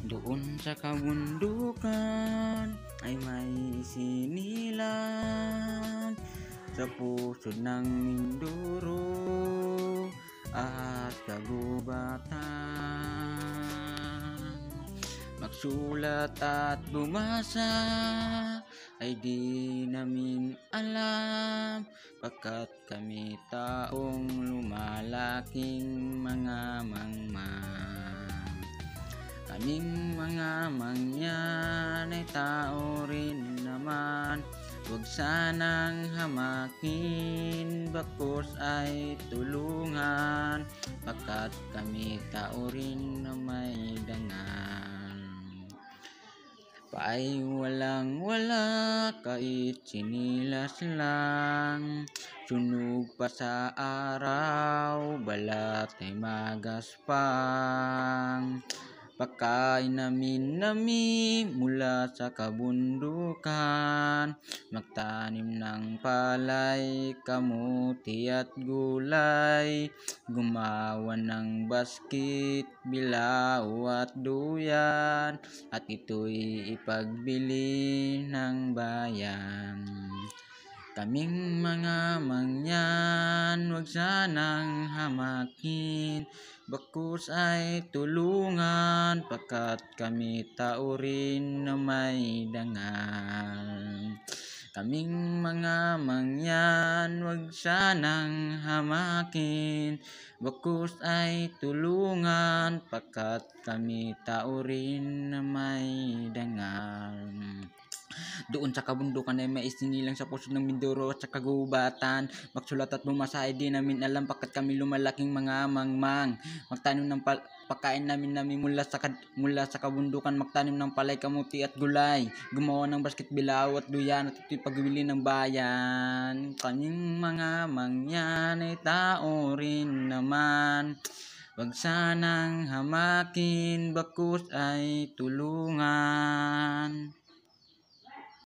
Doon sa kabundukan ay may isinilang sa puso ng Mindoro at kagubatan. Magsulat at bumasa ay di namin alam, pagkat kami taong lumalaking mga mangmang. Kaming mga mangyan ay tao rin naman, huwag sanang hamakin, bakos ay tulungan, pagkat kami tao rin na may dangal. Paay walang wala, kahit sinilas lang, sunog pa sa araw, balat ay magaspang. Pagkain namin mula sa kabundukan, magtanim ng palay, kamuti at gulay, gumawa ng basket, bilao at duyan, at ito'y ipagbili ng bayan. Kaming mga mangyan, huwag sanang hamakin, bakos ay tulungan, pagkat kami tao rin na may dangal. Kaming mga mangyan, huwag sanang hamakin, bakos ay tulungan, pagkat kami tao rin na may dangal. Doon sa kabundukan ay may isinilang sa puso ng Mindoro at sa kagubatan. Magsulat at bumasa ay di namin alam, pagkat kami lumalaking mga mangmang. Magtanim ng pagkain namin mula sa kabundukan, magtanim ng palay, kamuti at gulay, gumawa ng basket, bilao at duyan, at ito'y pagbili ng bayan. Kaming mga mangyan ay tao rin naman, huwag sanang hamakin, bakos ay tulungan.